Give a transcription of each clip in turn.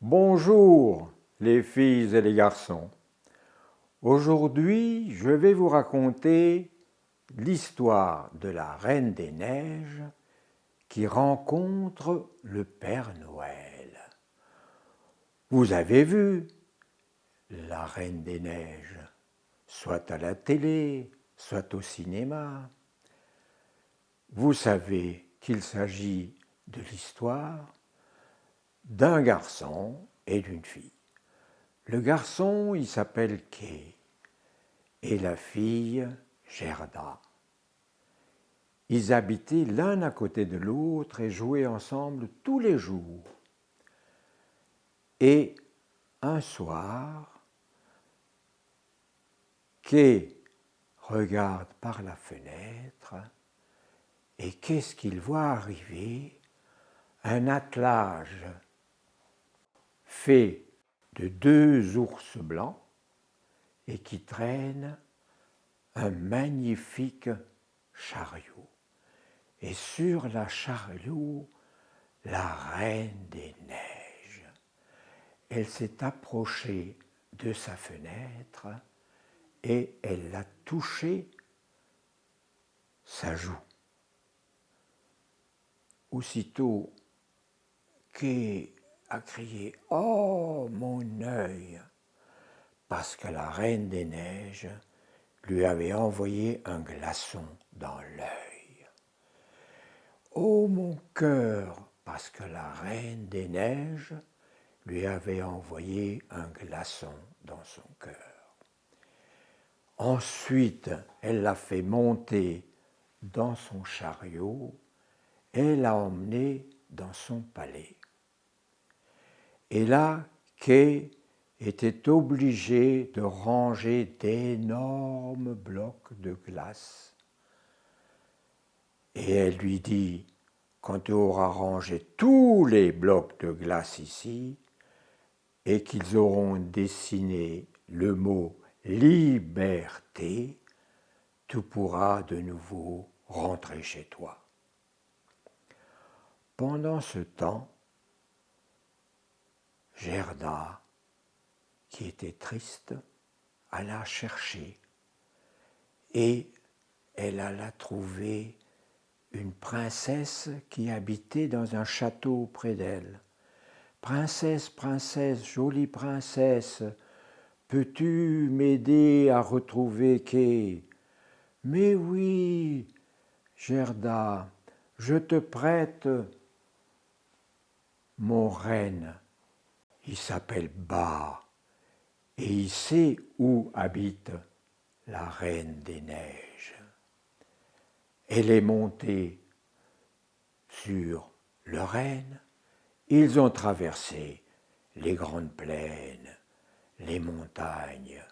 Bonjour les filles et les garçons. Aujourd'hui, je vais vous raconter l'histoire de la Reine des Neiges qui rencontre le Père Noël. Vous avez vu la Reine des Neiges, soit à la télé, soit au cinéma. Vous savez qu'il s'agit de l'histoire d'un garçon et d'une fille. Le garçon, il s'appelle Kay et la fille, Gerda. Ils habitaient l'un à côté de l'autre et jouaient ensemble tous les jours. Et un soir, Kay regarde par la fenêtre et qu'est-ce qu'il voit arriver? Un attelage fait de 2 ours blancs et qui traîne un magnifique chariot. Et sur la chariot, la Reine des Neiges. Elle s'est approchée de sa fenêtre et elle a touché sa joue. Aussitôt, Kay a crié « Oh, mon œil !» parce que la Reine des Neiges lui avait envoyé un glaçon dans l'œil. « Oh, mon cœur !» parce que la Reine des Neiges lui avait envoyé un glaçon dans son cœur. Ensuite, elle l'a fait monter dans son chariot et l'a emmené dans son palais. Et là, Kay était obligé de ranger d'énormes blocs de glace. Et elle lui dit, quand tu auras rangé tous les blocs de glace ici, et qu'ils auront dessiné le mot liberté, tu pourras de nouveau rentrer chez toi. Pendant ce temps, Gerda, qui était triste, alla chercher et elle alla trouver une princesse qui habitait dans un château près d'elle. « Princesse, princesse, jolie princesse, peux-tu m'aider à retrouver Kay ?»« Mais oui, Gerda, je te prête mon renne. Il s'appelle Ba et il sait où habite la Reine des Neiges. » Elle est montée sur le renne. Ils ont traversé les grandes plaines, les montagnes.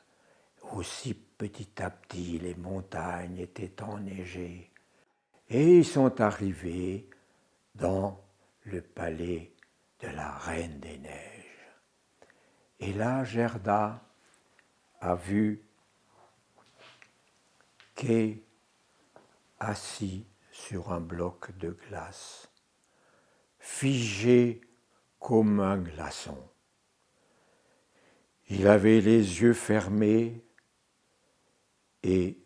Aussi petit à petit, les montagnes étaient enneigées. Et ils sont arrivés dans le palais de la Reine des Neiges. Et là, Gerda a vu Kay assis sur un bloc de glace, figé comme un glaçon. Il avait les yeux fermés et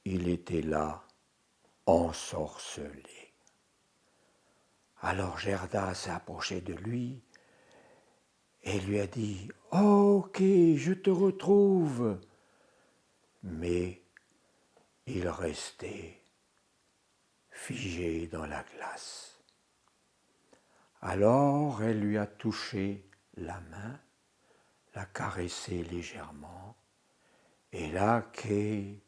il était là, ensorcelé. Alors Gerda s'est approchée de lui et lui a dit « Oh, Kay, je te retrouve !» Mais il restait figé dans la glace. Alors elle lui a touché la main, l'a caressé légèrement, et là Kay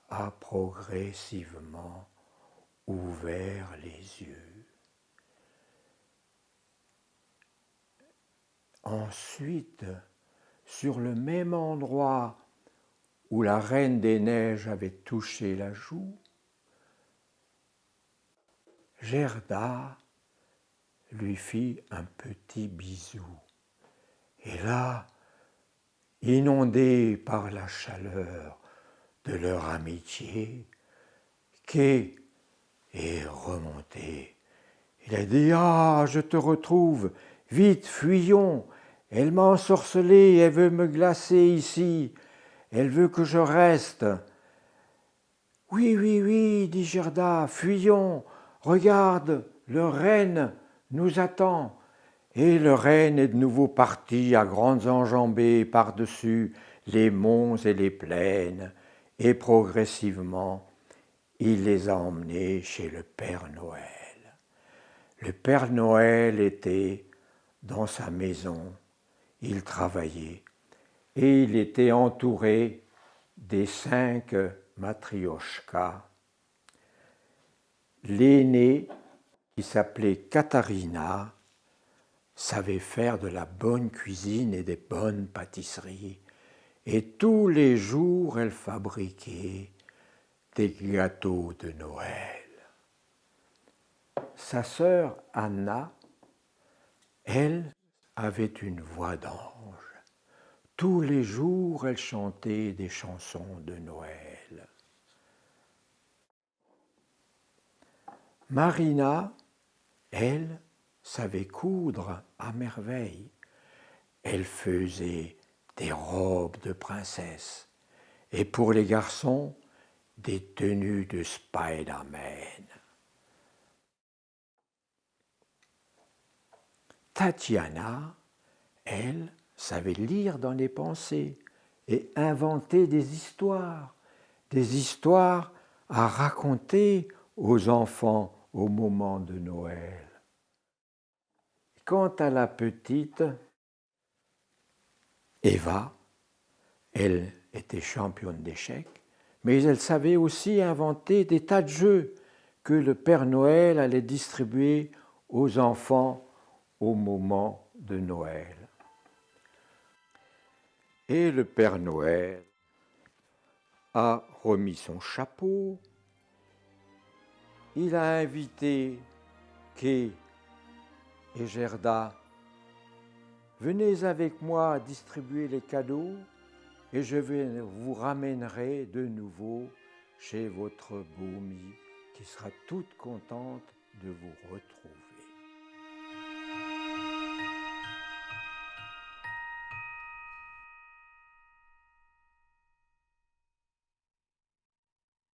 a progressivement ouvert les yeux. Ensuite, sur le même endroit où la Reine des Neiges avait touché la joue, Gerda lui fit un petit bisou. Et là, inondé par la chaleur de leur amitié, Kay est remonté. Il a dit « Ah, je te retrouve !» Vite, fuyons. Elle m'a ensorcelé, elle veut me glacer ici. Elle veut que je reste. Oui, oui, oui, dit Gerda, fuyons. Regarde, le renne nous attend. Et le renne est de nouveau parti à grandes enjambées par-dessus les monts et les plaines, et progressivement, il les a emmenés chez le Père Noël. Le Père Noël était dans sa maison, il travaillait, et il était entouré des 5 matrioshkas. L'aînée, qui s'appelait Katharina, savait faire de la bonne cuisine et des bonnes pâtisseries. Et tous les jours, elle fabriquait des gâteaux de Noël. Sa sœur Anna, elle, avait une voix d'ange. Tous les jours, elle chantait des chansons de Noël. Marina, elle, savait coudre à merveille. Elle faisait des robes de princesse et pour les garçons, des tenues de Spider-Man. Tatiana, elle, savait lire dans les pensées et inventer des histoires à raconter aux enfants au moment de Noël. Quant à la petite Eva, elle était championne d'échecs, mais elle savait aussi inventer des tas de jeux que le Père Noël allait distribuer aux enfants au moment de Noël. Et le Père Noël a remis son chapeau, il a invité Kay et Gerda. Venez avec moi distribuer les cadeaux et je vous ramènerai de nouveau chez votre Boumi qui sera toute contente de vous retrouver.